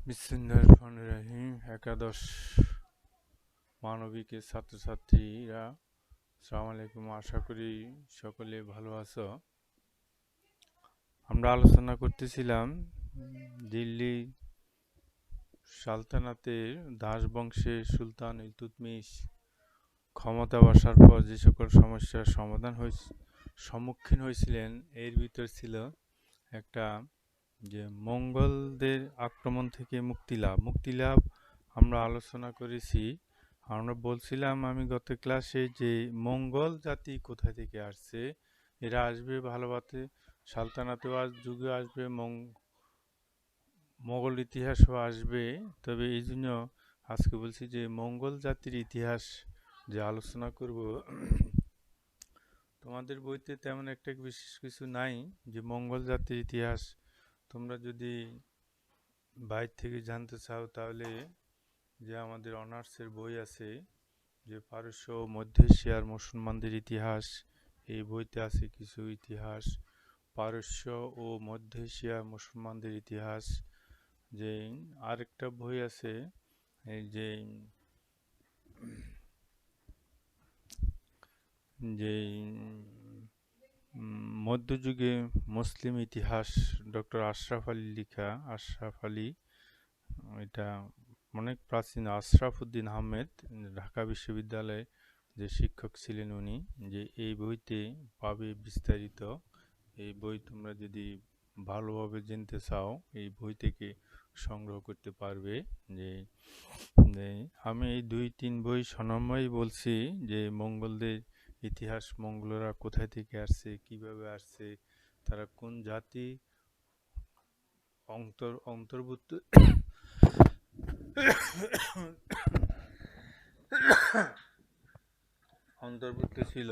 বিসমিল্লাহির রহমানির রহিম। একাদশ মানবিকের ছাত্রছাত্রীরা আসসালামু আলাইকুম। আশা করি সকলে ভালো আছো। আমরা আলোচনা করতেছিলাম দিল্লি সালতানাতের দাস বংশের সুলতান ইলতুৎমিশ ক্ষমতা বসার পর যে সকল সমস্যার সম্মুখীন হয়েছিলেন, এর ভিতর ছিল একটা যে মঙ্গলদের আক্রমণ থেকে মুক্তি লাভ আমরা আলোচনা করেছি। আমরা বলছিলাম আমি গত ক্লাসে যে মঙ্গল জাতি কোথা থেকে আসছে, এরা আসবে ভালোভাবে সালতানাতেও যুগে আসবে, মোগল ইতিহাসও আসবে। তবে এই জন্য আজকে বলছি যে মঙ্গল জাতির ইতিহাস যে আলোচনা করব। তোমাদের বইতে তেমন একটা বিশেষ কিছু নাই যে মঙ্গল জাতির ইতিহাস। তোমরা যদি বাইরে থেকে জানতে চাও তাহলে যে আমাদের অনার্সের বই আছে যে পারস্য ও মধ্য এশিয়ার মুসলমানদের ইতিহাস, এই বইতে আছে কিছু ইতিহাস। পারস্য ও মধ্য এশিয়ার মুসলমানদের ইতিহাস। যে আরেকটা বই আছে এই যে যে মধ্যযুগে মুসলিম ইতিহাস, ডক্টর আশরাফ আলী লিখা। আশরাফ আলী, এটা অনেক প্রাচীন। আশরাফ উদ্দিন আহমেদ ঢাকা বিশ্ববিদ্যালয়ে যে শিক্ষক ছিলেন উনি, যে এই বইতে পাবে বিস্তারিত। এই বই তোমরা যদি ভালোভাবে জানতে চাও এই বই থেকে সংগ্রহ করতে পারবে। যে আমি এই 2-3 বই সনময় বলছি যে মঙ্গলদের ইতিহাস, মঙ্গলরা কোথায় থেকে আসছে, কিভাবে আসছে, তারা কোন জাতি অন্তর্ভুক্ত অন্তর্ভুক্ত ছিল।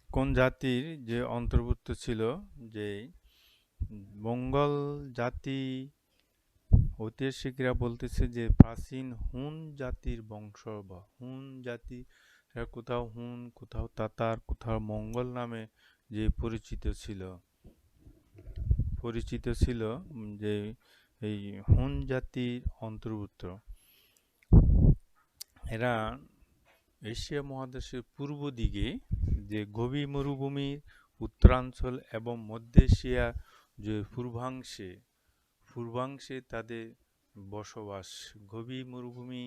কোন জাতির যে অন্তর্ভুক্ত ছিল, যে মঙ্গল জাতি ঐতিহাসিকরা বলতেছে যে প্রাচীন হুন জাতির বংশ, বা হুন জাতি, কোথাও হুন, কোথাও তাতার, কোথাও মঙ্গল নামে যে পরিচিত ছিল যে এই হুন জাতির অন্তর্ভুক্ত। এরা এশিয়া মহাদেশের পূর্ব দিকে যে গভীর মরুভূমির উত্তরাঞ্চল এবং মধ্য এশিয়ার যে পূর্বাংশে তাদের বসবাস। গভীর মরুভূমি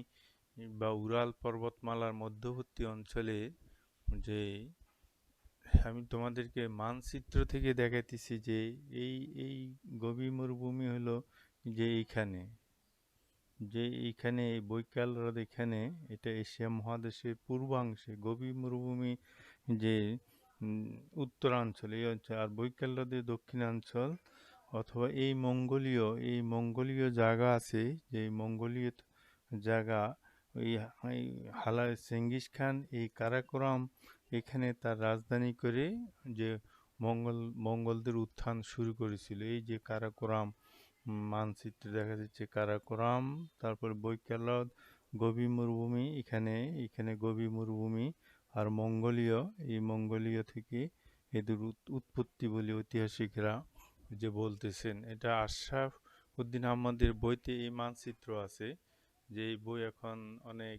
বা উরাল পর্বতমালার মধ্যবর্তী অঞ্চলে, যে আমি তোমাদেরকে মানচিত্র থেকে দেখাইতেছি যে এই এই গভীর মরুভূমি হলো যে এইখানে এই বৈকাল হ্রদ, এখানে এটা এশিয়া মহাদেশের পূর্বাংশে গভীর মরুভূমি, যে উত্তরাঞ্চল এই অঞ্চল, আর বৈকাল হ্রদের দক্ষিণাঞ্চল অথবা এই মঙ্গোলীয় জায়গা আছে, যে মঙ্গোলীয় জায়গা ওই চেঙ্গিস খান এই কারাকোরাম এখানে তার রাজধানী করে যে মঙ্গলদের উত্থান শুরু করেছিল। এই যে কারাকোরাম মানচিত্রে দেখা যাচ্ছে কারাকোরাম, তারপর বৈকাল হ্রদ, গভীর মরুভূমি, এখানে গভীর মরুভূমি, আর মঙ্গোলীয় থেকে এদের উৎপত্তি বলে ঐতিহাসিকরা যে বলতেছেন। এটা আশরাফ উদ্দিন আহমদের বইতে এই মানচিত্র আছে। যে এই বই এখন অনেক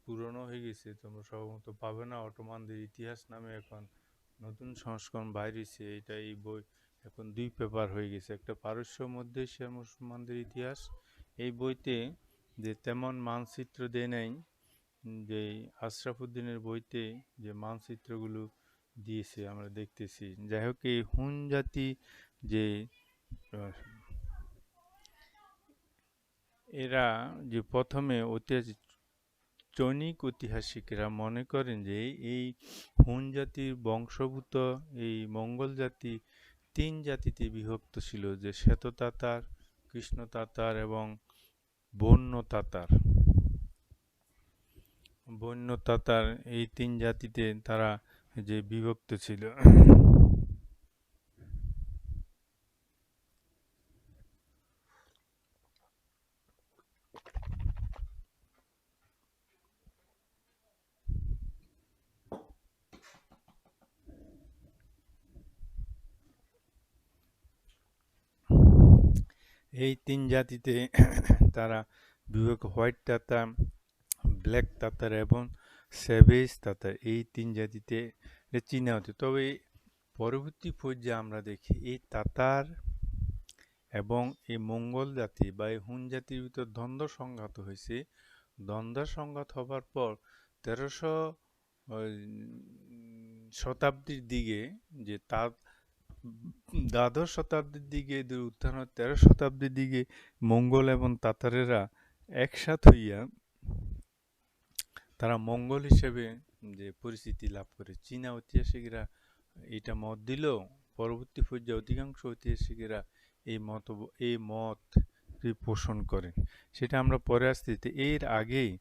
পুরনো হয়ে গেছে, তোমরা সম্ভবত পাবে না। অটোমানদের ইতিহাস নামে এখন নতুন সংস্করণ বাইরেছে। এই বই এখন 2 পেপার হয়ে গেছে, একটা পারস্য মধ্য এশিয়ার মুসলমানদের ইতিহাস। এই বইতে যে তেমন মানচিত্র দেয় নাই, যে আশরাফ উদ্দিনের বইতে যে মানচিত্রগুলো দিয়েছে আমরা দেখতেছি। যাই হোক, এই হুন জাতি যে এরা যে প্রথমে চৈনিক ঐতিহাসিকরা মনে করেন যে এই হুন জাতির বংশভূত এই মঙ্গল জাতি 3 জাতিতে বিভক্ত ছিল, যে শ্বেত তাতার, কৃষ্ণ তাতার এবং বন্য তাতার এই 3 জাতিতে তারা যে বিভক্ত ছিল। এই তিন জাতিতে তারা বিবেক হোয়াইট তাতার, ব্ল্যাক তাতার এবং স্যাভেজ তাতার, এই তিন জাতিতে চীনা হতো। তবে পরবর্তী পর্যায়ে আমরা দেখি এই তাতার এবং এই মঙ্গল জাতি বা এই হুন জাতির ভিতর দ্বন্দ্ব সংঘাত হয়েছে। দ্বন্দ্ব সংঘাত হবার পর 1300 শতাব্দীর দিকে, যে তার দ্বাদশ শতাব্দীর দিকে এদের উত্থান হয়, 13 শতাব্দীর দিকে মঙ্গল এবং তাতারেরা একসাথ হইয়া তারা মঙ্গল হিসেবে যে পরিচিতি লাভ করে। চীনা ঐতিহাসিকরা এটা মত দিলেও পরবর্তী পর্যায়ে অধিকাংশ ঐতিহাসিকেরা এই মত পোষণ করেন। সেটা আমরা পরে আসতে। এর আগেই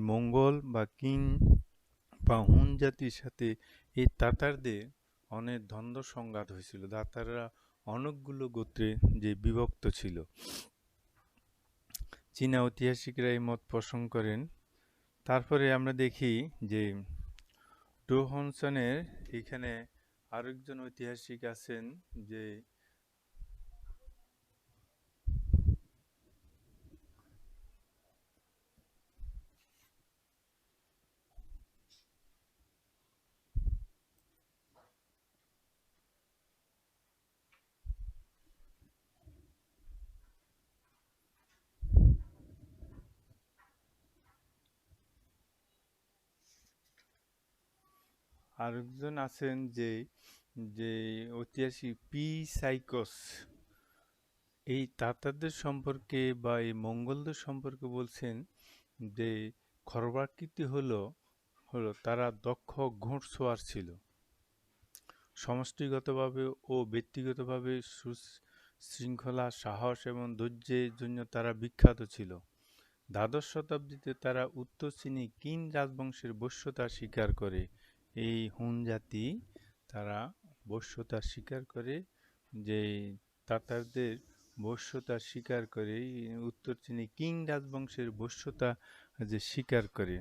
মঙ্গল বা কিং বা হুন জাতির সাথে এই তাতারদের অনেক দ্বন্দ্ব সংঘাত হয়েছিল। তাতাররা অনেকগুলো গোত্রে যে বিভক্ত ছিল। চীনা ঐতিহাসিকরা এই মত পোষণ করেন। তারপরে আমরা দেখি যে ডোহনসনের এখানে আরেকজন ঐতিহাসিক আছেন, যে আরেকজন আছেন যে যে ঐতিহাসিক পি সাইকস, এই তাতারদের সম্পর্কে বা এই মঙ্গলদের সম্পর্কে বলছেন যে খর্বাকৃতি হলো হলো তারা দক্ষ ঘোড়সওয়ার ছিল। সমষ্টিগতভাবে ও ব্যক্তিগতভাবে সুশৃঙ্খলা, সাহস এবং ধৈর্যের জন্য তারা বিখ্যাত ছিল। দ্বাদশ শতাব্দীতে তারা উত্তর চীনে কিন রাজবংশের বশ্যতা স্বীকার করে। এই হুন জাতি তারা বশ্যতা স্বীকার করে, যে তাতারদের বশ্যতা স্বীকার করে, উত্তর চীনে কিং রাজবংশের বশ্যতা যে স্বীকার করে।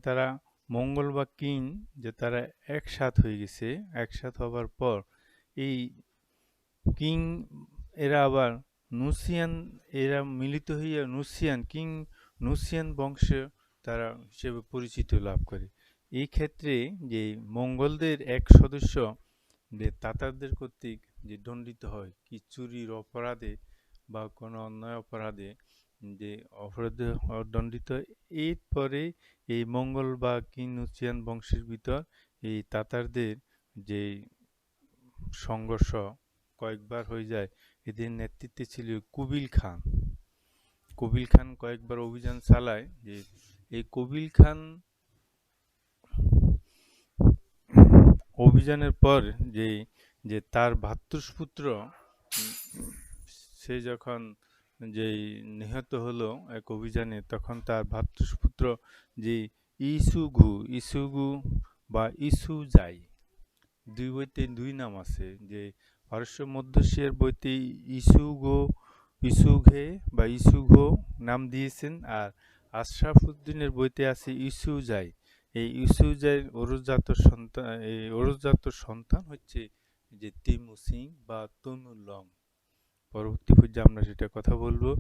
তারা মঙ্গল বা কিং, যে তারা একসাথ হয়ে গেছে। একসাথ হবার পর এই কিং এরা আবার নুসিয়ান, এরা মিলিত হইয়া নুসিয়ান বংশে তারা হিসেবে পরিচিত লাভ করে। এই ক্ষেত্রে যে মঙ্গলদের এক সদস্য যে তাতারদের কর্তৃক যে দণ্ডিত হয় কি চুরির অপরাধে বা কোনো অন্যায় অপরাধে, যে অপরাধে দণ্ডিত হয়। এরপরে এই মঙ্গল বা কিনুসিয়ান বংশের ভিতর এই তাতারদের যে সংঘর্ষ কয়েকবার হয়ে যায়। এদের নেতৃত্বে ছিল কুবিল খান। কবিল খান কয়েকবার অভিযান চালায়। যে এই কবিল খান অভিযানের পর যে যে তার ভ্রাতুষ্পুত্র সে যখন যেই নিহত হলো এক অভিযানে, তখন তার ভ্রাতুষ্পুত্র যে ইসুগু বা ইসুজাই, দুই বইতে দুই নাম আছে। যে পারস্য মধ্য এশিয়ার বইতে ইসুঘে বা ইসুঘো নাম দিয়েছেন, আর আশরাফুদ্দিনের বইতে আছে ইসুজাই। এই ইসুজাইয়ের ওরসজাত সন্তান হচ্ছে যে তিমু সিং বা তৈমুরলং। পরবর্তী পর্যায়ে আমরা সেটা কথা বলবো।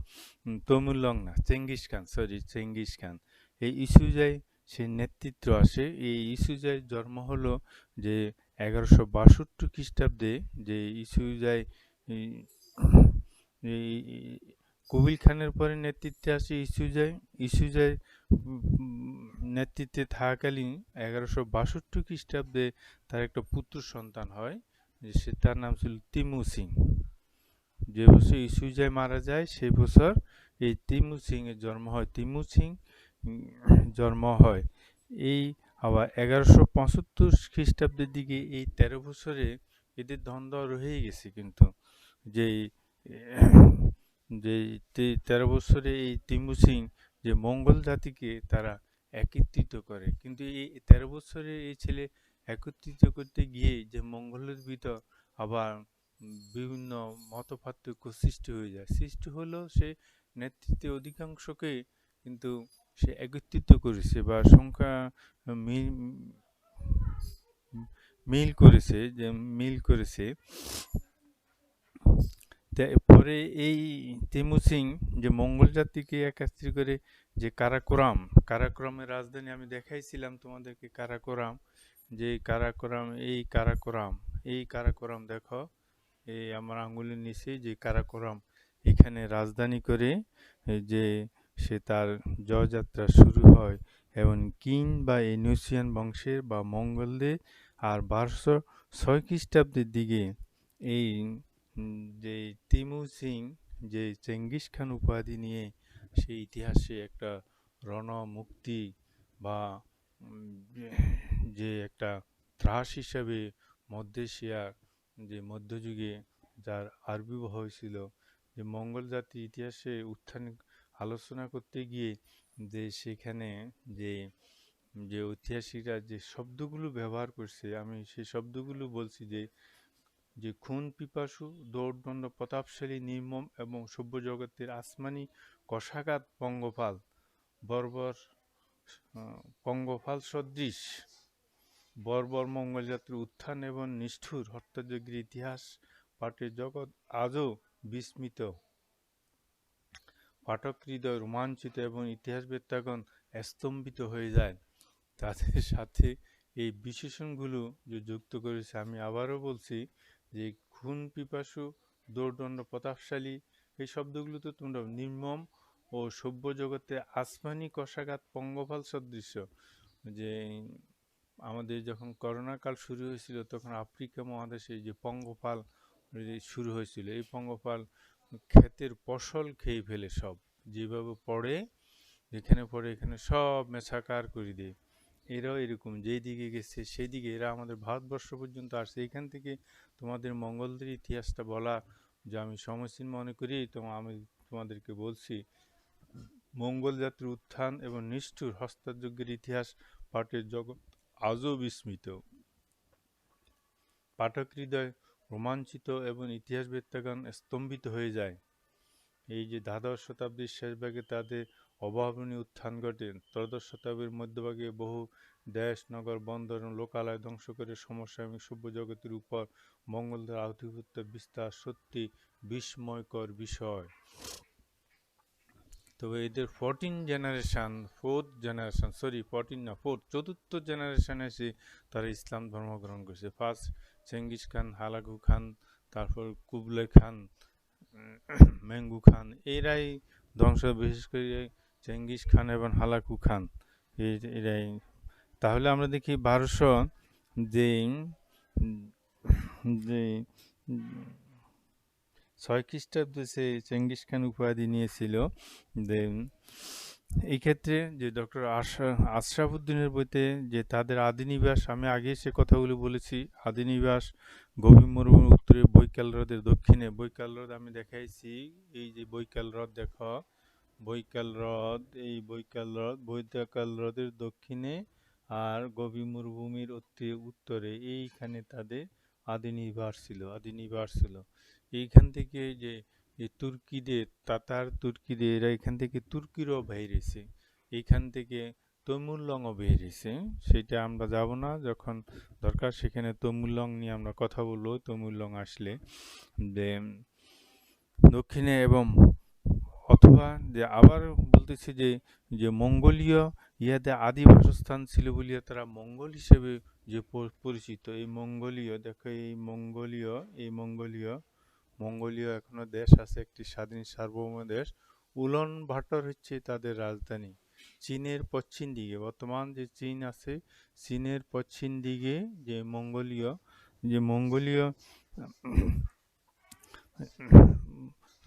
তৈমুরলং না, চেঙ্গিস খান। এই ইসুজাই সে নেতৃত্ব আসে। এই ইসুজাই জন্ম হলো যে 1162 খ্রিস্টাব্দে। যে ইসুজাই এই কবিল খানের পরে নেতৃত্বে আসে ইসুজাই নেতৃত্বে থাকাকালীন 1162 খ্রিস্টাব্দে তার একটা পুত্র সন্তান হয়, সে তার নাম ছিল তিমু সিং। যে বছর ইসুজাই মারা যায় সেই বছর এই তিমু সিং এর জন্ম হয়। তিমু সিং জন্ম হয়। এই আবার 1175 খ্রিস্টাব্দের দিকে এই 13 বছরে এদের দ্বন্দ্ব রয়েই গেছে। কিন্তু যেই যে 13 বছরে এই তিমু সিং যে মঙ্গল জাতিকে তারা একত্রিত করে, কিন্তু এই 13 বছরে এই ছেলে একত্রিত করতে গিয়ে যে মঙ্গলের ভিতর আবার বিভিন্ন মতপার্থক্য সৃষ্টি হয়ে যায়। সৃষ্টি হলেও সে নেতৃত্বে অধিকাংশকে কিন্তু সে একত্রিত করেছে বা সংখ্যা মিল মিল করেছে যে মিল করেছে পরে এই তিমু সিং যে মঙ্গল জাতিকে একাত্রিত করে যে কারাকোরামের রাজধানী আমি দেখাইছিলাম তোমাদেরকে কারাকোরাম, যে কারাকোরাম দেখো, এই আমার আঙ্গুলের নিচে যে কারাকোরাম, এখানে রাজধানী করে যে সে তার জয়যাত্রা শুরু হয়। এবং কিন বা এনুসিয়ান বংশের বা মঙ্গলদের আর 1206 খ্রিস্টাব্দের দিকে এই যে তিমু সিং যে চেঙ্গিস খান উপাধি নিয়ে সেই ইতিহাসে একটা রণমুক্তি বা যে একটা ত্রাস হিসাবে মধ্য এশিয়ার যে মধ্যযুগে যার আবির্ভাব হয়েছিল, যে মঙ্গল জাতির ইতিহাসে উত্থান আলোচনা করতে গিয়ে যে সেখানে যে যে ঐতিহাসিকরা যে শব্দগুলো ব্যবহার করছে, আমি সেই শব্দগুলো বলছি যে যে খুন পিপাসু দৌর্দণ্ড প্রতাপশালী নির্মম এবং সভ্য জগতের আসমানি কষাঘাত বর্বর পঙ্গপাল সদৃশ বর্বর মঙ্গলযাত্রীর উত্থান এবং নিষ্ঠুর হত্যাযজ্ঞের ইতিহাস পাঠের জগৎ আজও বিস্মিত, পাঠক হৃদয় রোমাঞ্চিত এবং ইতিহাসবেত্তাগণ স্তম্ভিত হয়ে যায়। তাদের সাথে এই বিশেষণগুলো যে যুক্ত করেছে, আমি আবারও বলছি যে খুন পিপাসু দৌর্দণ্ড প্রতাপশালী, এই শব্দগুলো তো তোমরা নির্মম ও সভ্য জগতে আসমানি কষাঘাত পঙ্গপাল সদৃশ্য। যে আমাদের যখন করোনা কাল শুরু হয়েছিল তখন আফ্রিকা মহাদেশে যে পঙ্গপাল শুরু হয়েছিল, এই পঙ্গপাল ক্ষেতের ফসল খেয়ে ফেলে সব, যেভাবে পড়ে এখানে সব মেছাকার করে দেয়। এরাও এরকম যেই দিকে গেছে সেই দিকে এরা আমাদের ভারতবর্ষ পর্যন্ত আসছে। এখান থেকে তোমাদের মঙ্গলদের ইতিহাসটা বলা যে আমি সমীচীন মনে করি, আমি তোমাদেরকে বলছি মঙ্গল জাতির উত্থান এবং নিষ্ঠুর হত্যাযজ্ঞের ইতিহাস পাঠের জগৎ আজও বিস্মিত, পাঠক হৃদয় রোমাঞ্চিত এবং ইতিহাসবেত্তাগণ স্তম্ভিত হয়ে যায়। এই যে দ্বাদশ শতাব্দীর শেষভাগে তাদের অভাবনীয় উত্থান ঘটে। ত্রয়োদশ শতাব্দীর মধ্যভাগে বহু দেশ, নগর, বন্দর এবং লোকালয় ধ্বংস করে সমসাময়িক সভ্য জগতের উপর মঙ্গলদের আধিপত্য বিস্তার সত্যি বিস্ময়কর বিষয়। তবে এদের চতুর্থ জেনারেশন এসে তারা ইসলাম ধর্ম গ্রহণ করেছে। First Genghis Khan, Hulagu Khan, তারপর কুবলাই খান, মেঙ্গু খান, এরাই ধ্বংস, বিশেষ করে চেঙ্গিস খান এবং হালাকু খান এরাই। তাহলে আমরা দেখি 1200 যে যে 6 খ্রিস্টাব্দে সে চেঙ্গিস খান উপাধি নিয়েছিল। এই ক্ষেত্রে যে ডক্টর আশরাফুদ্দিনের বইতে যে তাদের আদিনিবাস, আমি আগে সে কথাগুলো বলেছি, আদিনিবাস গভীর মরুভূমির উত্তরে, বৈকাল হ্রদের দক্ষিণে। বৈকাল হ্রদ আমি দেখাইছি, এই যে বৈকাল হ্রদ দেখো, বৈকাল হ্রদের দক্ষিণে আর গভীর মরুভূমির উত্তরে এইখানে তাদের আদিনিবাস ছিল। এইখান থেকে যে তুর্কিদের এরা এখান থেকে তুর্কিরও বেরিয়েছে, এইখান থেকে তৈমুরলংও বেরিয়েছে। সেটা আমরা যাব না, যখন দরকার সেখানে তৈমুরলং নিয়ে আমরা কথা বলবো, তৈমুরলং আসলে। যে দক্ষিণে এবং অথবা যে আবার বলতেছি যে যে মঙ্গোলীয় ইহাতে আদি বাসস্থান ছিল বলিয়া তারা মঙ্গল হিসেবে যে পরিচিত। এই মঙ্গোলীয় দেখো, মঙ্গোলীয় এখনো দেশ আছে, একটি স্বাধীন সার্বভৌম দেশ। উলন বাতর হচ্ছে তাদের রাজধানী। চীনের পশ্চিম দিকে, বর্তমান যে চীন আছে, চীনের পশ্চিম দিকে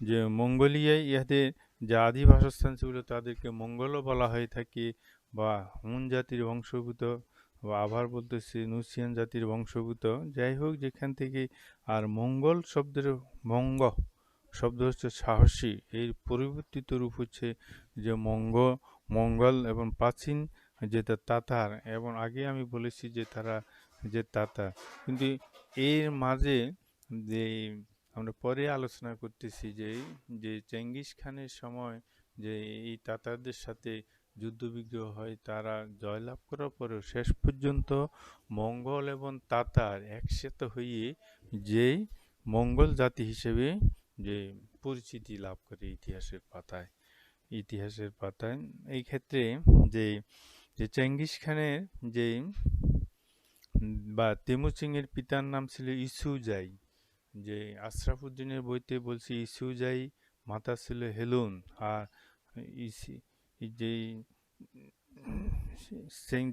যে মঙ্গোলিয়ায় ইহাদের যে আদি বাসস্থান ছিল তাদেরকে মঙ্গলও বলা হয়ে থাকে, বা হুন জাতির বংশোদ্ভূত, বা আবার বলতেছি নুসিয়ান জাতির বংশোদ্ভূত। যাই হোক, যেখান থেকে, আর মঙ্গল শব্দ হচ্ছে সাহসী, এর পরিবর্তিত রূপ হচ্ছে যে মঙ্গল এবং প্রাচীন যেটা তাতার, এবং আগে আমি বলেছি যে তারা যে তাতার, কিন্তু এর মাঝে যে আমরা পরে আলোচনা করতেছি যে চেঙ্গিস খানের সময় যে এই তাতারদের সাথে যুদ্ধ বিগ্রহ হয়, তারা জয়লাভ করার পরেও শেষ পর্যন্ত মঙ্গল এবং তাতার একসাথে হয়ে যেই মঙ্গল জাতি হিসেবে যে পরিচিতি লাভ করে ইতিহাসের পাতায় এই ক্ষেত্রে যে যে চেঙ্গিস খানের যে বা তেমুচিং এর পিতার নাম ছিল ইসুজাই, যে আশরাফুদ্দিনের বইতে বলছে ইসুজাই, মাতা ছিল হেলুন। আর ইসি যে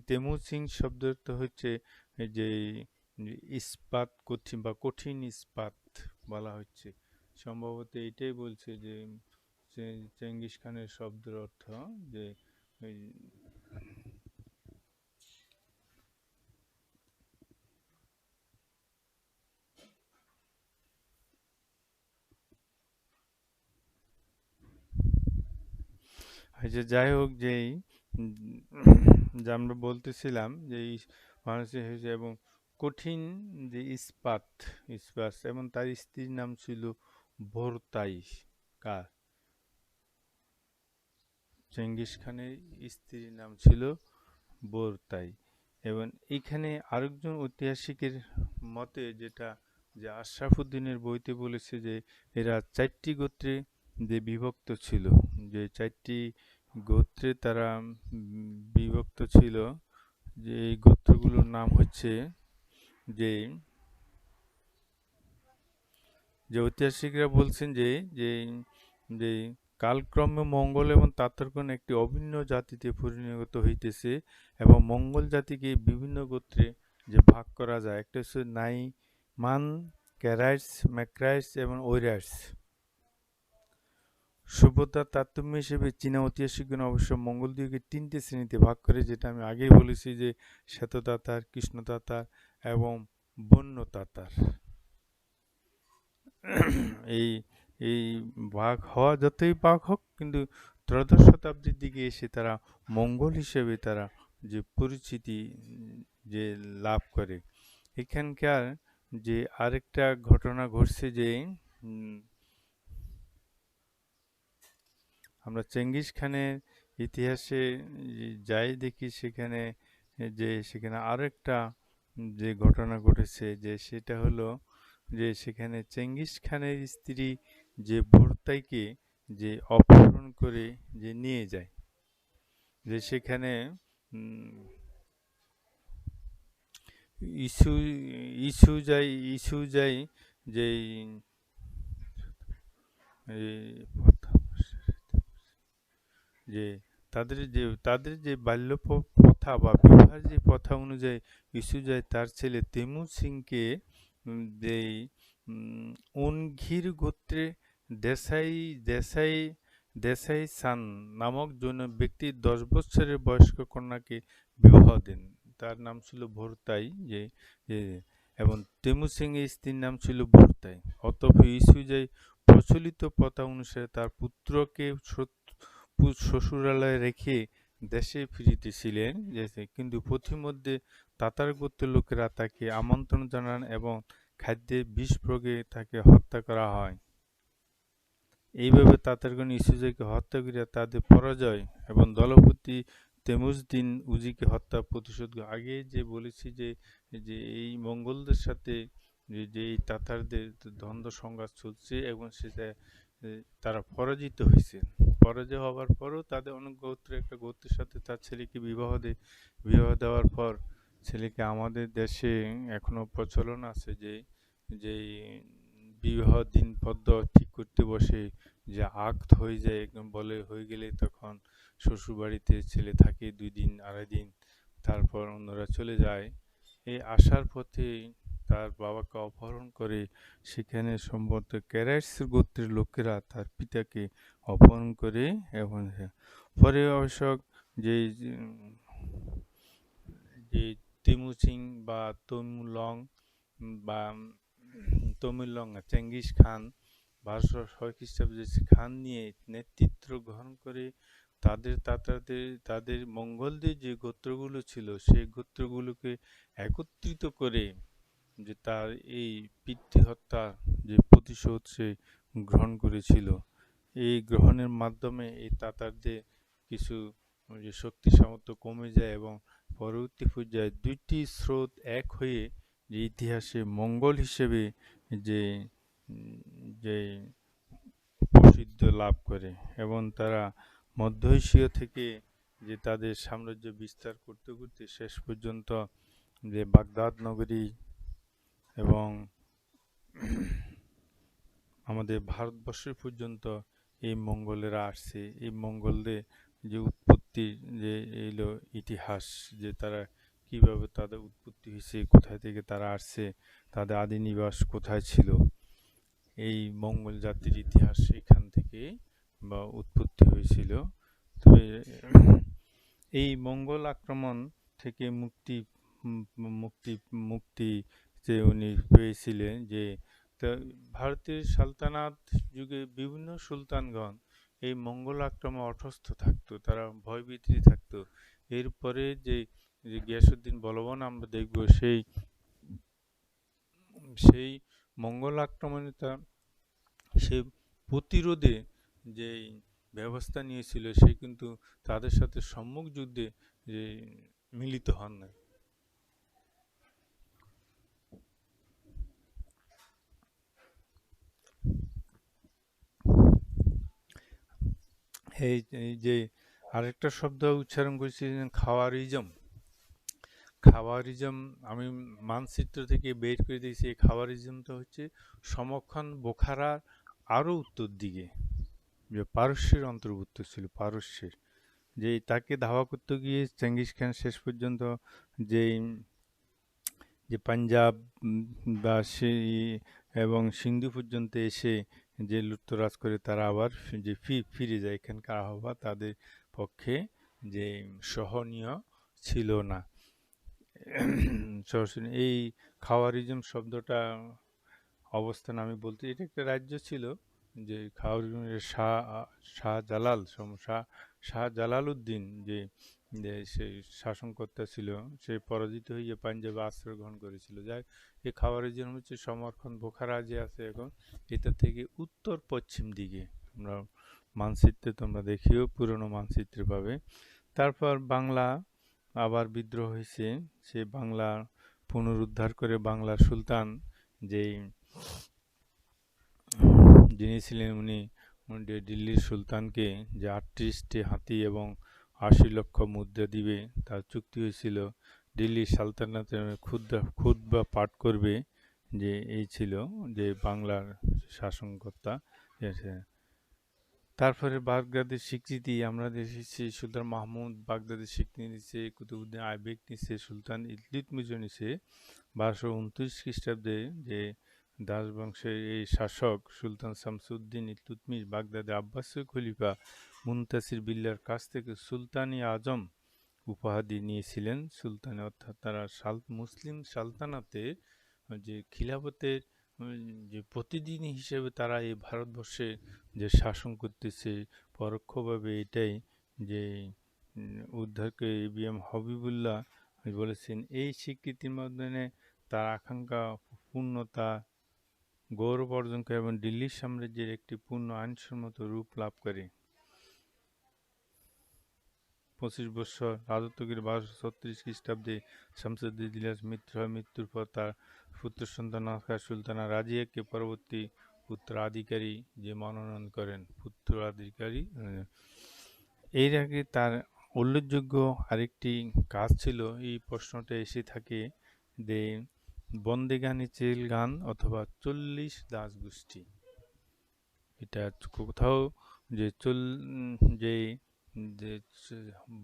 তেমুচিং শব্দের তো হচ্ছে যে ইস্পাত, কঠিন বা কঠিন ইস্পাত বলা হচ্ছে, সম্ভবত এটাই বলছে যে চেঙ্গিস খানের শব্দের অর্থ যে ওই যে যাই হোক যেই যে আমরা বলতেছিলাম যে মানুষের হয়েছে এবং কঠিন যে ইস্পাত এবং তার স্ত্রীর নাম ছিল ভোরতাই। কার? চেঙ্গিস খানের স্ত্রীর নাম ছিল বোরতাই। এবং এইখানে আরেকজন ঐতিহাসিকের মতে যেটা যে আশরাফুদ্দিনের বইতে বলেছে যে এরা 4টি গোত্রে যে বিভক্ত ছিল, যে 4টি গোত্রে তারা বিভক্ত ছিল, যে এই গোত্রগুলোর নাম হচ্ছে যে যে ঐতিহাসিকরা বলছেন যে যে যে কালক্রমে মঙ্গল এবং তাতারগণ একটি অভিন্ন জাতিতে পরিণত হইতেছে এবং মঙ্গল জাতিকে বিভিন্ন গোত্রে যে ভাগ করা যায়, একটা হচ্ছে নাইমান, ক্যারাইটস, ম্যাক্রাইটস এবং ওইরাইটস। সভ্যতার তারতম্য হিসেবে চীনা ঐতিহাসিকগণ অবশ্য মঙ্গোলদিগকে 3টে শ্রেণীতে ভাগ করে, যেটা আমি আগেই বলেছি যে শ্বেত তাতার, কৃষ্ণ তাতার এবং বন্য তাতার। এই এই ভাগ হওয়া যতই ভাগ হোক, কিন্তু ত্রয়োদশ শতাব্দীর দিকে এসে তারা মঙ্গল হিসেবে তারা যে পরিচিতি যে লাভ করে। এখানকার যে আরেকটা ঘটনা ঘটছে যে আমরা চেঙ্গিস খানের ইতিহাসে যাই দেখি সেখানে যে সেখানে আরেকটা যে ঘটনা ঘটেছে, যে সেটা হলো যে সেখানে চেঙ্গিস খানের স্ত্রী যে ভোরতাইকে যে অপহরণ করে যে নিয়ে যায়, যে সেখানে ইস্যু ইস্যু যাই যেই যে তাদের যে বাল্য প্রথা বা বিবাহের যে প্রথা অনুযায়ী ইসুজাই তার ছেলে তেমু সিংকে যেই উনঘির গোত্রে দেসাই দেসাই দেসাই সান নামক জন ব্যক্তি 10 বছরের বয়স্ক কন্যাকে বিবাহ দেন। তার নাম ছিল ভোরতাই, যে এবং তেমু সিং এর স্ত্রীর নাম ছিল ভোরতাই। অতঃপর ইসুজাই প্রচলিত প্রথা অনুসারে তার পুত্রকে শ্বশুরালয়ে রেখে দেশে ফিরিতেছিলেন, কিন্তু পথিমধ্যে তাতার গোত্রের লোকেরা তাকে আমন্ত্রণ জানান এবং খাদ্যে বিষ প্রয়োগে তাকে হত্যা করা হয়। এইভাবে তাতারগণ ইসুজাইকে হত্যা করিয়া তাদের পরাজয় এবং দলপতি তেমুজদিন উজিকে হত্যা প্রতিশোধ আগে যে বলেছি যে যে এই মঙ্গলদের সাথে যে এই তাতারদের দ্বন্দ্ব সংঘাত চলছে এবং সেটা তারা পরাজিত হয়েছে। পরাজয় হওয়ার পরও তাদের অনেক একটা গোত্রের সাথে তার ছেলেকে বিবাহ দেওয়ার পর ছেলেকে আমাদের দেশে এখনো প্রচলন আছে যে যে বিবাহ দিনপত্র ঠিক করতে বসে, যে আক্ত হয়ে যায় একদম বলে হয়ে গেলে তখন শ্বশুরবাড়িতে ছেলে থাকে 2 দিন 2.5 দিন, তারপর অন্যরা চলে যায়। এই আসার পথে তার বাবাকে অপহরণ করে সেখানে সম্ভবত ক্যারাইটস গোত্রের লোকেরা তার পিতাকে অপহরণ করে এবং পরে অবশ্য যে যে তিমুচিং বা তৈমুলং বা তমিলং চেঙ্গিস খান 1206 খ্রিস্টাব্দে খান নিয়ে নেতৃত্ব গ্রহণ করে তাদের মঙ্গলদের যে গোত্রগুলো ছিল সেই গোত্রগুলোকে একত্রিত করে যে তার এই পিতৃ হত্যার যে প্রতিশোধ সে গ্রহণ করেছিল। এই গ্রহণের মাধ্যমে এই তাতারদের কিছু যে শক্তি সামর্থ্য কমে যায় এবং পরবর্তী পর্যায়ে 2টি স্রোত এক হয়ে যে ইতিহাসে মঙ্গল হিসেবে যে যে প্রসিদ্ধ লাভ করে এবং তারা মধ্য এশীয় থেকে যে তাদের সাম্রাজ্য বিস্তার করতে করতে শেষ পর্যন্ত যে বাগদাদ নগরী এবং আমাদের ভারতবর্ষের পর্যন্ত এই মঙ্গলেরা আসছে। এই মঙ্গলদের যে উৎপত্তি যে এলো ইতিহাস, যে তারা কিভাবে তাদের উৎপত্তি হয়েছে, কোথায় থেকে তারা আসছে, তাদের আদি নিবাস কোথায় ছিল, এই মঙ্গল জাতির ইতিহাস এখান থেকে বা উৎপত্তি হয়েছিল। তবে এই মঙ্গল আক্রমণ থেকে মুক্তি মুক্তি যে উনি পেয়েছিলেন, যে তা ভারতের সালতানাত যুগে বিভিন্ন সুলতানগণ এই মঙ্গল আক্রমণে অসুস্থ থাকতো, তারা ভয়ভীতি থাকতো। এরপরে যে যে গিয়াসুদ্দিন বলবান আমরা দেখব, সেই সেই মঙ্গল আক্রমণে সে প্রতিরোধে যে ব্যবস্থা নিয়েছিল, সে কিন্তু তাদের সাথে সম্মুখ যুদ্ধে যে মিলিত হন নাই। এই এই যে আরেকটা শব্দ উচ্চারণ করেছিলেন খাওয়ারিজম। খাওয়ারিজম আমি মানচিত্র থেকে বের করে দিয়েছি। এই খাওয়ারিজমটা হচ্ছে সমক্ষণ বোখারার আরও উত্তর দিকে, যে পারস্যের অন্তর্ভুক্ত ছিল, পারস্যের। যে তাকে ধাওয়া করতে গিয়ে চেঙ্গিস খান শেষ পর্যন্ত যে যে পাঞ্জাব বা সেই এবং সিন্ধু পর্যন্ত এসে যে লুটতরাজ করে, তারা আবার যে ফিরে যায়। এখানকার আবহাওয়া তাদের পক্ষে যে সহনীয় ছিল না। এই খাওয়ারিজম শব্দটা অবস্থান আমি বলতে, এটা একটা রাজ্য ছিল, যে খাওয়ারিজমের শাহ জালালউদ্দিন যে যে সে শাসনকর্তা ছিল, সে পরাজিত হয়ে পাঞ্জাবে আশ্রয় গ্রহণ করেছিল। যাই এই খাওয়ারিজম হচ্ছে সমরখন বোখারা যে আছে এখন, এটা থেকে উত্তর পশ্চিম দিকে। আমরা মানচিত্রে তোমরা দেখিও, পুরনো মানচিত্রে পাবে। তারপর বাংলা আবার বিদ্রোহ হয়েছে। সে বাংলা পুনরুদ্ধার করে বাংলার সুলতান যেই যিনি ছিলেন, উনি দিল্লির সুলতানকে যে 38টি হাতি এবং 80 লক্ষ মুদ্রা দিবে তার চুক্তি হয়েছিল। দিল্লির সালতানাতের খুদ বা পাঠ করবে, যে এই ছিল যে বাংলার শাসনকর্তা। তারপরে বাগদাদের স্বীকৃতি আমরা দেখেছি, সুলতান মাহমুদ বাগদাদের স্বীকৃতি নিচ্ছে, কুতুবউদ্দিন আইবেক নিচ্ছে, সুলতান ইলতুৎমিশ নিচ্ছে 1229 খ্রিস্টাব্দে। যে দাস বংশের এই শাসক সুলতান শামসুদ্দিন ইলতুৎমিশ বাগদাদের আব্বাসীয় খলিফা মুনতাসির বিল্লার কাছ থেকে সুলতানি আজম উপাধি নিয়েছিলেন। সুলতানি অর্থাৎ তারা মুসলিম সালতানাতে যে খিলাফতের যে প্রতিনিধি হিসেবে তারা এই ভারতবর্ষে যে শাসন করতেছে, পরোক্ষভাবে এটাই যে উদ্ধারকে এবিএম হাবিবুল্লাহ বলেছেন। এই স্বীকৃতির মাধ্যমে তার আকাঙ্ক্ষা পূর্ণতা গৌরব অর্জন করে এবং দিল্লির সাম্রাজ্যের একটি পূর্ণ আইনসম্মত রূপ লাভ করে। 25 বছর রাজত্ব করে 1236 খ্রিস্টাব্দে শামসুদ্দিন ইলিয়াস মৃত্যুর পর তার পুত্র সন্তান নাসির সুলতানা রাজিয়াকে পরবর্তী উত্তরাধিকারী যে মনোনয়ন করেন। উত্তরাধিকারী এর আগে তার উল্লেখযোগ্য আরেকটি কাজ ছিল, এই প্রশ্নটা এসে থাকে যে বন্দেগানি চেল গান অথবা 40 দাসগোষ্ঠী। এটা কোথাও যে যে যে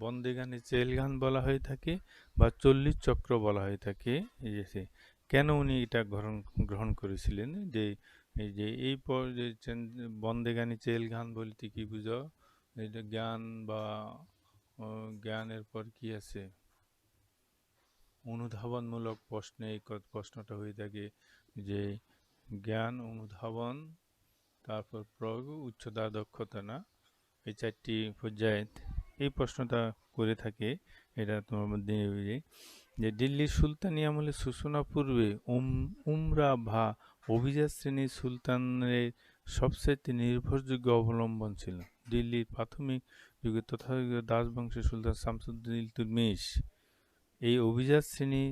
বন্দেগানে চেলগান বলা হয়ে থাকে বা 40 চক্র বলা হয়ে থাকে। এই যে কেন উনি এটা গ্রহণ করেছিলেন, যে এই যে এই যে বন্দেগানি চেলগান বলতে কি বুঝো, এটা জ্ঞান বা জ্ঞানের পর কি আছে, অনুধাবনমূলক প্রশ্নে এই প্রশ্নটা হয়ে থাকে, যে জ্ঞান, অনুধাবন, তারপর প্রয়োগ, উচ্চতা, দক্ষতা, না এই 4টি পর্যায়ে এই প্রশ্নটা করে থাকে। এটা তোমার মধ্যে যে দিল্লির সুলতানি আমলে সূচনা পূর্বে উমরা বা অভিজাত শ্রেণীর সুলতানের সবচেয়ে নির্ভরযোগ্য অবলম্বন ছিল। দিল্লির প্রাথমিক যুগে তথাকথিত দাস বংশের সুলতান শামসুদ্দিন ইলতুৎমিশ এই অভিজাত শ্রেণীর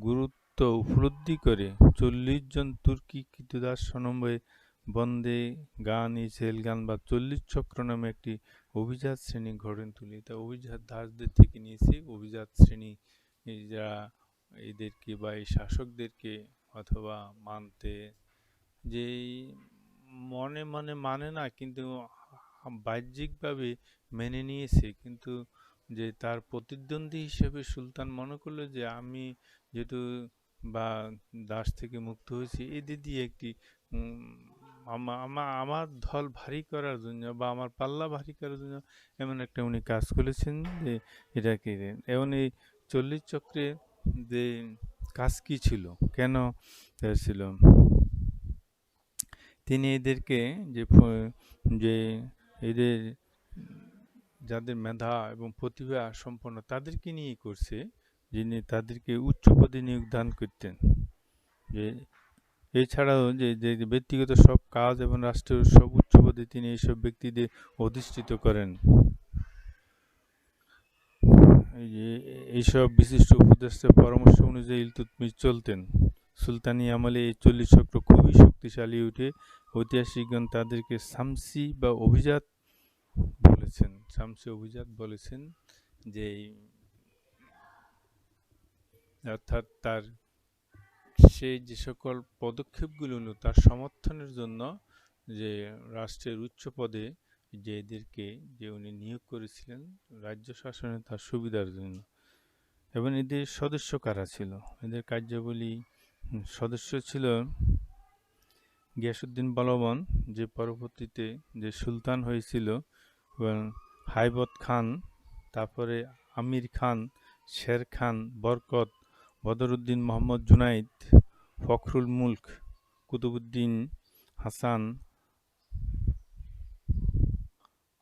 গুরুত্ব উপলব্ধি করে 40 জন তুর্কি কৃতদাস সমন্বয়ে বন্দে গান ই সেলগান বা 40 চক্র নামে একটি অভিজাত শ্রেণী গড়ে তুলি। তা অভিজাত দাসদের থেকে নিয়েছি অভিজাত শ্রেণী যারা এদেরকে বা এই শাসকদেরকে অথবা মানতে যেই মনে মনে মানে না কিন্তু বাহ্যিকভাবে মেনে নিয়েছে, কিন্তু যে তার প্রতিদ্বন্দ্বী হিসেবে সুলতান মনে করলো যে আমি যেহেতু বা দাস থেকে মুক্ত হয়েছি, এদের দিয়ে একটি আমার দল ভারী করার জন্য বা আমার পাল্লা ভারী করার জন্য এমন একটা উনি কাজ করেছেন যে এটাকে এবং এই 40 চক্রে যে কাজ কি ছিল, কেন ছিল, তিনি এদেরকে যে যে এদের যাদের মেধা এবং প্রতিভা সম্পন্ন তাদেরকে নিয়েই করছে, যিনি তাদেরকে উচ্চ পদে নিয়োগদান করতেন। যে এছাড়াও যে যে ব্যক্তিগত সব কাজ এবং রাষ্ট্রের সব উচ্চ পদে তিনি এইসব ব্যক্তিদের অধিষ্ঠিত করেন। এই যে এইসব বিশিষ্ট উপদেষ্টার পরামর্শ অনুযায়ী ইলতুৎমিশ চলতেন। সুলতানি আমলে এই 40 চক্র খুবই শক্তিশালী উঠে ঐতিহাসিকগণ তাদেরকে শামসি বা অভিজাত বলেছেন। শামসি অভিজাত বলেছেন যে অর্থাৎ তার সেই যে সকল পদক্ষেপগুলো হলো তার সমর্থনের জন্য যে রাষ্ট্রের উচ্চ পদে যে এদেরকে যে উনি নিয়োগ করেছিলেন রাজ্য শাসনে তার সুবিধার জন্য। এবং এদের সদস্য কারা ছিল, এদের কার্যাবলী সদস্য ছিল গিয়াসউদ্দিন বলবন, যে পরবর্তীতে যে সুলতান হয়েছিল, এবং হাইবত খান, তারপরে আমির খান, শের খান, বরকত, বদরুদ্দিন মোহাম্মদ জুনাইদ, ফখরুল মুলক, কুতুবুদ্দিন হাসান,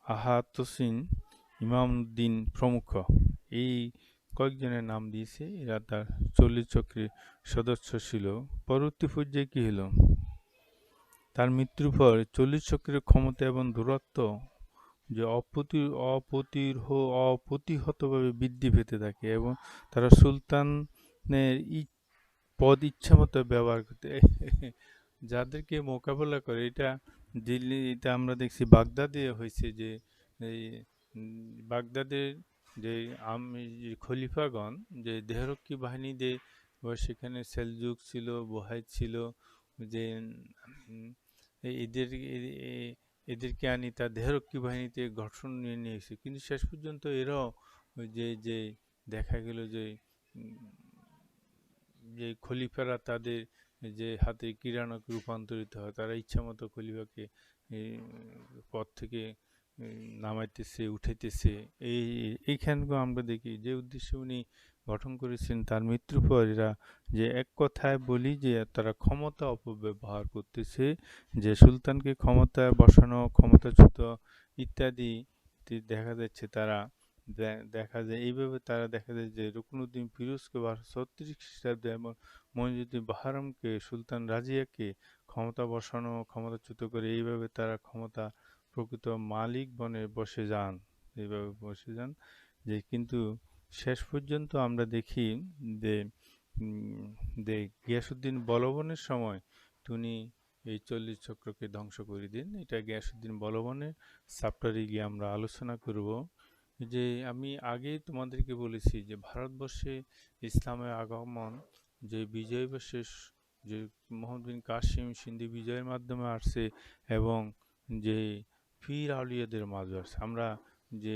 আহাতসিন, ইমামউদ্দিন প্রমুখ। এই কয়েকজনের নাম দিয়েছে, এরা তার 40 চক্রের সদস্য ছিল। পরবর্তী পর্যায়ে কী হলো, তার মৃত্যুর পর 40 চক্রের ক্ষমতা এবং দূরত্ব যে অপ্রতিহতভাবে বৃদ্ধি পেতে থাকে এবং তারা সুলতানের পদ ইচ্ছামতো ব্যবহার করতে যাদেরকে মোকাবেলা করে। এটা দিল্লি, এটা আমরা দেখছি বাগদাদে হয়েছে যে এই বাগদাদের যে খলিফাগণ যে দেহরক্ষী বাহিনীদের, সেখানে সেলজুক ছিল, বুহাইদ ছিল, যে এদের এদেরকে আনি তার দেহরক্ষী বাহিনীতে গঠন নিয়ে এসে, কিন্তু শেষ পর্যন্ত এরাও যে যে দেখা গেল যে যে খলিফারা তাদের যে হাতে কিরানকে রূপান্তরিত হয়, তারা ইচ্ছামতো খলিফাকে পদ থেকে নামাইতেছে, উঠাইতেছে। এইখানগুলো আমরা দেখি যে উদ্দেশ্যে উনি গঠন করেছেন তার মৃত্যুর পর এরা যে এক কথায় বলি যে তারা ক্ষমতা অপব্যবহার করতেছে, যে সুলতানকে ক্ষমতায় বসানো, ক্ষমতাচ্যুত ইত্যাদি দেখা যাচ্ছে। তারা দেখা যায় এইভাবে, তারা দেখা যায় যে রুকনুদ্দিন ফিরোজকে 1236 খ্রিস্টাব্দে এবং মঈনুদ্দিন বাহারামকে, সুলতান রাজিয়াকে ক্ষমতা বসানো, ক্ষমতাচ্যুত করে এইভাবে তারা ক্ষমতা প্রকৃত মালিক বনে বসে যান, এইভাবে বসে যান। যে কিন্তু শেষ পর্যন্ত আমরা দেখি যে যে গিয়াসউদ্দিন বলবনের সময় তিনি এই 40 চক্রকে ধ্বংস করে দিন। এটা গিয়াসউদ্দিন বলবনের চ্যাপ্টারে গিয়ে আমরা আলোচনা করব। যে আমি আগেই তোমাদেরকে বলেছি যে ভারতবর্ষে ইসলামের আগমন যে বিজয় বা শেষ, যে মোহাম্মদ বিন কাসিম সিন্ধি বিজয়ের মাধ্যমে আসছে এবং যে পীর আউলিয়াদের মাঝে আসছে। আমরা যে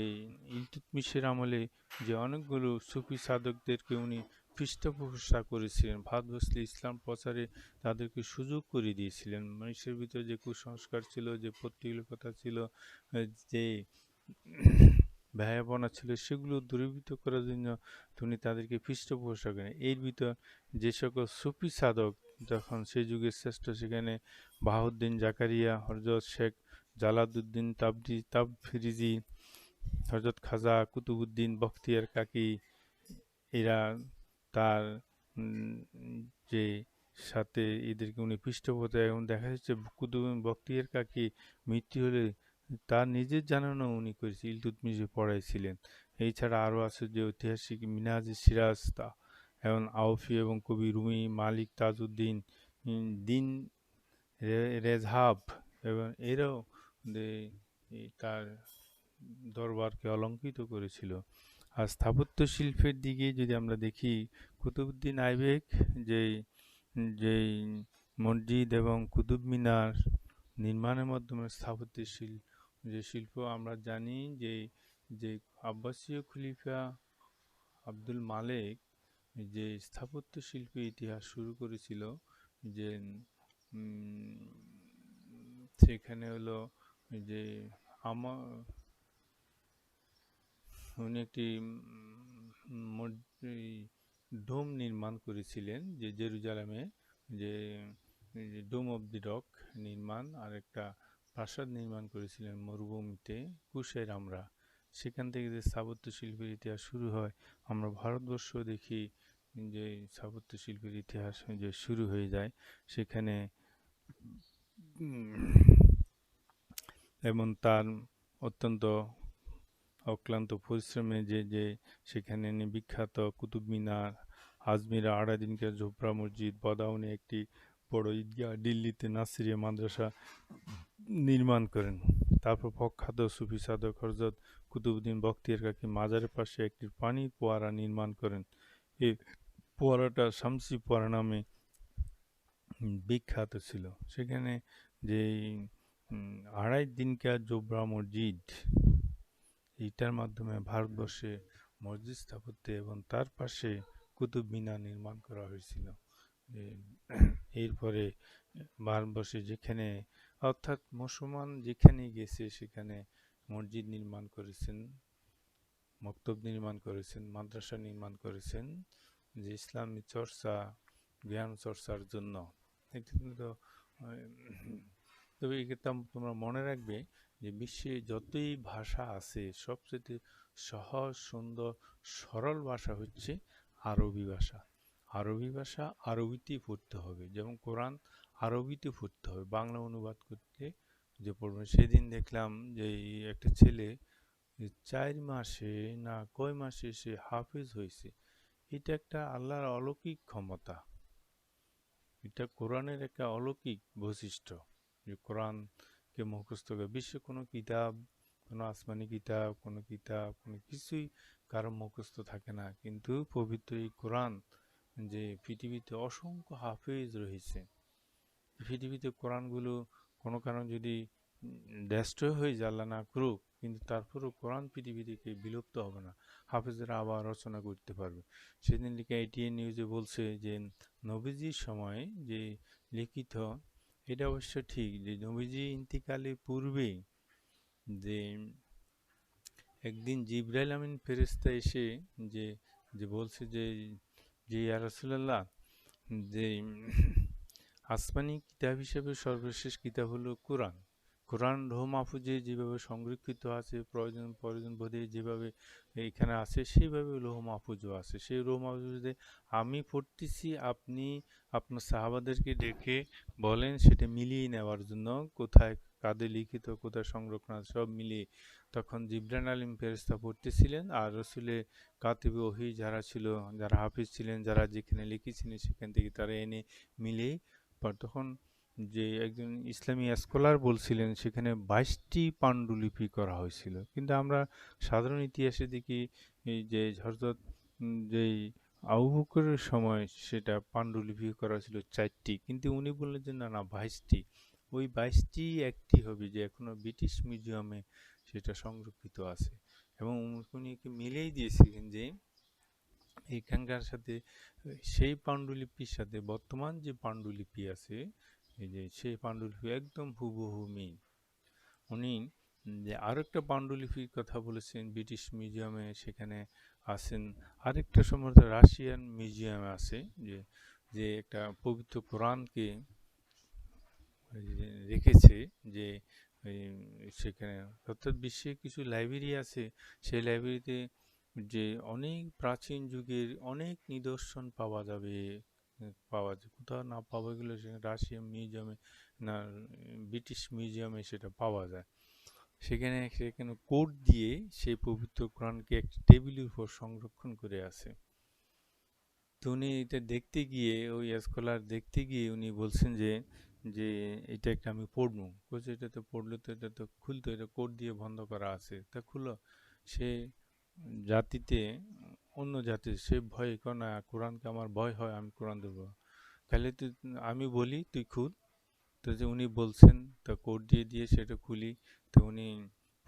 ইলতুৎমিশের আমলে যে অনেকগুলো সুফি সাধকদেরকে উনি পৃষ্ঠপোষকতা করেছিলেন, ভারতবর্ষে ইসলাম প্রচারে তাদেরকে সুযোগ করে দিয়েছিলেন। মানুষের ভিতরে যে কুসংস্কার ছিল, যে প্রতিকূলতা ছিল, যে ব্যয়াপনা ছিল, সেগুলো দূরীভূত করার জন্য তিনি তাদেরকে পৃষ্ঠপোষকতা করেন। এর ভিতর যে সকল সুফি সাধক যখন সেই যুগের শ্রেষ্ঠ, সেখানে বাহাউদ্দিন জাকারিয়া, হযরত শেখ জালালউদ্দিন তাবরিজি, হযরত খাজা কুতুবউদ্দিন বখতিয়ার কাকি, এরা তার যে সাথে এদেরকে উনি পৃষ্ঠপোষকতা, এবং দেখা যাচ্ছে কুতুবউদ্দিন বখতিয়ার কাকি মৃত্যু হলে তার নিজের জানানো উনি করেছে, ইলতুৎমিশ পড়াইছিলেন। এছাড়া আরও আছে যে ঐতিহাসিক মিনহাজ সিরাজ এবং আউফি এবং কবি রুমি, মালিক তাজউদ্দিন, দিন রেজহাব এবং এরাও তার দরবারকে অলঙ্কৃত করেছিল। আর স্থাপত্য শিল্পের দিকে যদি আমরা দেখি, কুতুবউদ্দিন আইবেক যেই যেই মসজিদ এবং কুতুব মিনার নির্মাণের মাধ্যমে স্থাপত্যের যে শিল্প আমরা জানি, যে আব্বাসীয় খলিফা আব্দুল মালেক যে স্থাপত্য শিল্পের ইতিহাস শুরু করেছিল, যে সেখানে হলো যে আমার উনি একটি ডোম নির্মাণ করেছিলেন, যে জেরুজালেমে, যে ডোম অব দি রক নির্মাণ, আর একটা প্রাসাদ নির্মাণ করেছিলেন মরুভূমিতে কুশের আমরা। সেখান থেকে যে স্থাপত্য শিল্পের ইতিহাস শুরু হয়, আমরা ভারতবর্ষ দেখি যে স্থাপত্য শিল্পের ইতিহাস যে শুরু হয়ে যায় সেখানে, এবং তার অত্যন্ত অক্লান্ত পরিশ্রমে যে সেখানে বিখ্যাত কুতুব মিনার, আজমিরা আড়াদিনকার জোবরা মসজিদ, বদাউনে একটি বড় ঈদগাহ, দিল্লিতে নাসিরিয়া মাদ্রাসা নির্মাণ করেন। তারপর প্রখ্যাত সুফি সাধক হযরত কুতুবউদ্দিন বখতিয়ার কাকী মাজারের পাশে একটি পানির ফোয়ারা নির্মাণ করেন। এই ফোয়ারাটা শামসি ফোয়ারা নামে বিখ্যাত ছিল। সেখানে যে আড়াই দিনকার জোবরা মসজিদ, এইটার মাধ্যমে ভারতবর্ষে মসজিদ স্থাপত্যে এবং তার পাশে কুতুব মিনার নির্মাণ করা হয়েছিল। এরপরে ভারতবর্ষে যেখানে, অর্থাৎ মুসলমান যেখানে গেছে সেখানে মসজিদ নির্মাণ করেছেন, মক্তব নির্মাণ করেছেন, মাদ্রাসা নির্মাণ করেছেন, যে ইসলামী চর্চা, জ্ঞান চর্চার জন্য। এটা কিন্তু তবে এটা তোমরা মনে রাখবে যে বিশ্বে যতই ভাষা আছে সবচেয়ে সহজ, সুন্দর, সরল ভাষা হচ্ছে আরবি ভাষা। আরবি ভাষা আরবিতেই পড়তে হবে, যেমন কোরআন আরবিতে পড়তে হবে, বাংলা অনুবাদ করতে যে পড়বে। সেদিন দেখলাম যে একটা ছেলে 4 মাসে না কয় মাসে সে হাফেজ হয়েছে। এটা একটা আল্লাহর অলৌকিক ক্ষমতা, এটা কোরআনের একটা অলৌকিক বৈশিষ্ট্য, যে কোরআনকে মুখস্থ করে। বিশ্বে কোনো কিতাব, কোনো আসমানি কিতাব, কোনো কিছুই কারো মুখস্থ থাকে না, কিন্তু পবিত্র এই কোরআন, যে পৃথিবীতে অসংখ্য হাফেজ রয়েছে, পৃথিবীতে কোরআনগুলো কোনো কারণ যদি ডেস্ট্রয় হয়ে যায়, আল্লাহ না করুক, কিন্তু তারপরেও কোরআন পৃথিবী থেকে বিলুপ্ত হবে না, হাফেজরা আবার রচনা করতে পারবে। সেদিন লিখে এটিএন নিউজে বলছে যে নবীজির সময় যে লিখিত, এটা অবশ্য ঠিক, যে নবীজি ইন্তিকালের পূর্বে যে একদিন জিবরাইল আমিন ফেরেশতা এসে যে যে বলছে যে ইয়া রাসূলুল্লাহ, যে আসমানি কিতাব হিসেবে সর্বশেষ কিতাব হলো কোরআন। কোরআন লৌহ মাহফুজে যেভাবে সংরক্ষিত আছে, প্রয়োজন বোধে যেভাবে এখানে আছে, সেইভাবে লৌহ মাহফুজও আছে। সেই লৌহ মাহফুজে আমি পড়তেছি, আপনি আপনার সাহাবাদেরকে ডেকে বলেন সেটা মিলিয়ে নেওয়ার জন্য, কোথায় কাদের লিখিত, কোথায় সংরক্ষণ আছে, সব মিলিয়ে। তখন জিবরাইল আমিন ফেরেশতা পড়তেছিলেন, আর রসুলের কাতিবে ওহী যারা ছিল, যারা হাফিজ ছিলেন, যারা যেখানে লিখেছিলেন সেখান থেকে তারা এনে মিলিয়ে। তখন যে একজন ইসলামী স্কলার বলছিলেন সেখানে 22টি পাণ্ডুলিপি করা হয়েছিল, কিন্তু আমরা সাধারণ ইতিহাসে দেখি এই যে হযরত যেই আবু বকরের সময় সেটা পাণ্ডুলিপি করা হয়েছিল 4টি, কিন্তু উনি বললেন যে না না 22টি। ওই 22টি একটি হবে, যে এখনো ব্রিটিশ মিউজিয়ামে সেটা সংরক্ষিত আছে। এবং উনি মিলেই দিয়েছিলেন যে এখানকার সাথে, সেই পাণ্ডুলিপির সাথে বর্তমান যে পাণ্ডুলিপি আছে, এই যে সেই পাণ্ডুলিপি একদম হুবহু মিল। উনি যে আরেকটা পাণ্ডুলিপির কথা বলেছেন ব্রিটিশ মিউজিয়ামে, সেখানে আছেন। আরেকটা সম্ভবত রাশিয়ান মিউজিয়ামে আছে, যে যে একটা পবিত্র কোরআনকে রেখেছে, যে সেখানে, অর্থাৎ বিশ্বে কিছু লাইব্রেরি আছে, সেই লাইব্রেরিতে যে অনেক প্রাচীন যুগের অনেক নিদর্শন পাওয়া যাবে, কোথাও না পাওয়া গেলে সেখানে রাশিয়ান মিউজিয়ামে না ব্রিটিশ মিউজিয়ামে সেটা পাওয়া যায়। সেখানে কোড দিয়ে সেই পবিত্র কোরআনকে একটি টেবিলের উপর সংরক্ষণ করে আছে। তো উনি এটা দেখতে গিয়ে, ওই স্কলার দেখতে গিয়ে উনি বলছেন যে যে এটা একটা আমি পড়বো, বলছে এটাতে পড়লে তো এটা তো খুলতো, এটা কোড দিয়ে বন্ধ করা আছে, তা খুলো। সে জাতিতে অন্য জাতি, সে ভয় করে না, কোরআনকে আমার ভয় হয়, আমি কোরআন দেবো, তাহলে তুই, আমি বলি তুই খুল। তো যে উনি বলছেন, তা কোড দিয়ে দিয়ে সেটা খুলি, তো উনি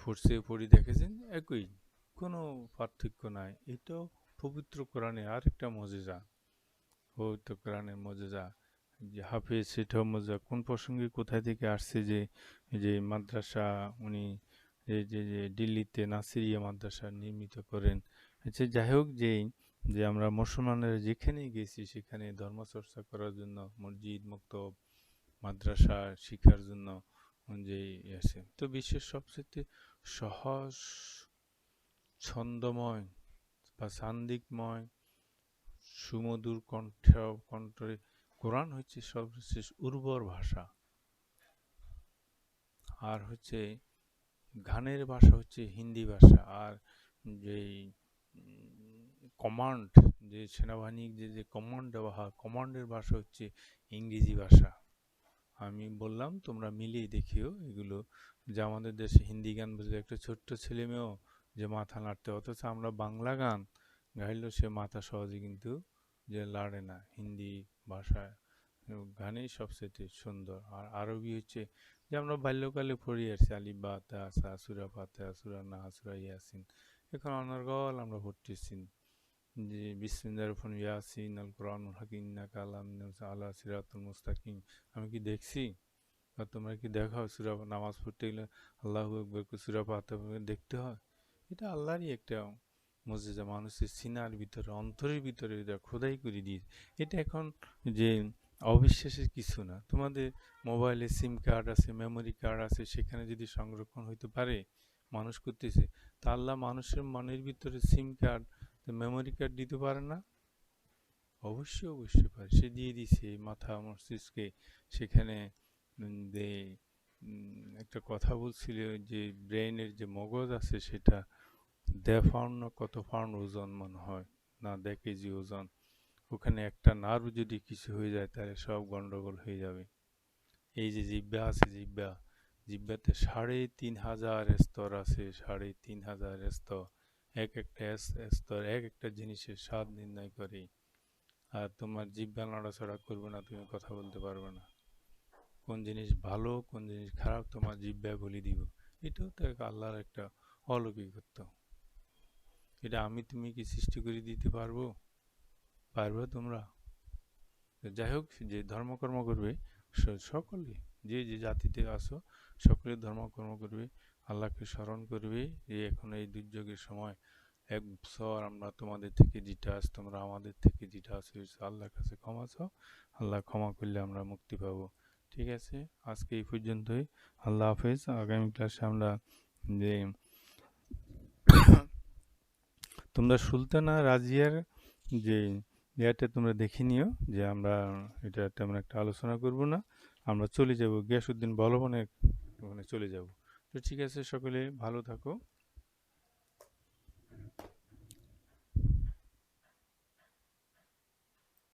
ফোর্সে পড়ি দেখেছেন একই, কোনো পার্থক্য নাই। এটাও পবিত্র কোরআনে আরেকটা মজেজা, পবিত্র কোরআনের মজেজা, যে হাফেজ সেটাও মজা। কোন প্রসঙ্গে কোথায় থেকে আসছে যে এই যে মাদ্রাসা উনি যে দিল্লিতে নাসিরিয়া মাদ্রাসা নির্মিত করেন। আচ্ছা যাই হোক, যে আমরা মুসলমানেরা যেখানেই গেছি সেখানে ধর্মচর্চা করার জন্য মসজিদ মক্তব মাদ্রাসা শিক্ষার জন্য যে আছে, তো বিশ্বের সবচেয়ে সহজ ছন্দময় বা সান্দিকময় সুমধুর কণ্ঠে কোরআন হচ্ছে সর্বশেষ উর্বর ভাষা। আর হচ্ছে গানের ভাষা হচ্ছে হিন্দি ভাষা। আর যেই কমান্ড, যে সেনাবাহিনীর যে কমান্ড দেওয়া হয়, কমান্ডের ভাষা হচ্ছে ইংরেজি ভাষা। আমি বললাম তোমরা মিলিয়ে দেখিও এগুলো, যে আমাদের দেশে হিন্দি গান বুঝলে একটা ছোট্ট ছেলে মেয়েও যে মাথা নাড়তে, অথচ আমরা বাংলা গান গাইলেও সে মাথা সহজে কিন্তু যে লাড়ে না। হিন্দি ভাষায় গানেই সবচেয়ে সুন্দর। আর আরবি হচ্ছে যে আমরা বাল্যকালে পড়ে আসছি, আলিফ বা তা সা সূরা ফাতিহা সূরা নাস সূরা ইয়াসিন, এখন অনর্গল আমরা পড়তেছি যে বিসমিল্লাহির রহমানির ইয়াসিন আল কোরআনুল হাকিম ইন্নাকা আলা সিরাতুল মুস্তাকিম। আমি কি দেখছি বা তোমরা কি দেখাও সূরা নামাজ পড়তে গেলে আল্লাহু আকবার সূরা ফাতিহা দেখতে হয়? এটা আল্লাহরই একটা মুজিজা, মানুষের সিনার ভিতরে অন্তরের ভিতরে এটা খোদাই করে দিয়ে। এটা এখন যে অবিশ্বাসের কিছু না। তোমাদের মোবাইলে সিম কার্ড আছে, মেমোরি কার্ড আছে, সেখানে যদি সংরক্ষণ হইতে পারে, মানুষ করতেছে, তা আল্লাহ মানুষের মনের ভিতরে সিম কার্ড, মেমোরি কার্ড দিতে পারে না? অবশ্যই অবশ্যই পারে, সে দিয়ে দিছে মাথা মস্তিষ্কে। সেখানে যে একটা কথা বলছিল যে ব্রেনের যে মগজ আছে সেটা ১.৫ পাউন্ড না কত পাউন্ড ওজন মনে হয়, না ১.৫ কেজি ওজন। ওখানে একটা নার্ভ যদি কিছু হয়ে যায় তাহলে সব গন্ডগোল হয়ে যাবে। এই যে জিহ্বা আছে, জিহ্বাতে ৩,৫০০ স্তর আছে, ৩,৫০০ স্তর। এক একটা স্তর এক একটা জিনিসের স্বাদ নির্ণয় করে। আর তোমার জিহ্বা নড়াচড়া করবে না, তুমি কথা বলতে পারবে না। কোন জিনিস ভালো কোন জিনিস খারাপ তোমার জিহ্বায় বলে দিব। এটাও তো এক আল্লাহর একটা অলৌকিকত্ব। এটা আমি তুমি কি সৃষ্টি করে দিতে পারবো? পারবে তোমরা? যাই হোক, যে ধর্মকর্ম করবে সকলে, যে যে জাতিতে আসো সকলে ধর্মকর্ম করবে, আল্লাহকে স্মরণ করবে। যে এখন এই দুর্যোগের সময় ১ বছর আমরা তোমাদের থেকে যেটা আস, তোমরা আমাদের থেকে যেটা আছে, আল্লাহর কাছে ক্ষমা চাও। আল্লাহ ক্ষমা করলে আমরা মুক্তি পাবো। ঠিক আছে, আজকে এই পর্যন্তই। আল্লাহ হাফেজ। আগামী ক্লাসে আমরা যে তোমরা সুলতানা রাজিয়ার যে ইয়েটা তোমরা দেখে নিও, যে আমরা এটা তেমন একটা আলোচনা করব না, আমরা চলে যাব গিয়াসউদ্দিন বলবনের ওখানে চলে যাব। তো ঠিক আছে, সকলে ভালো থাকো।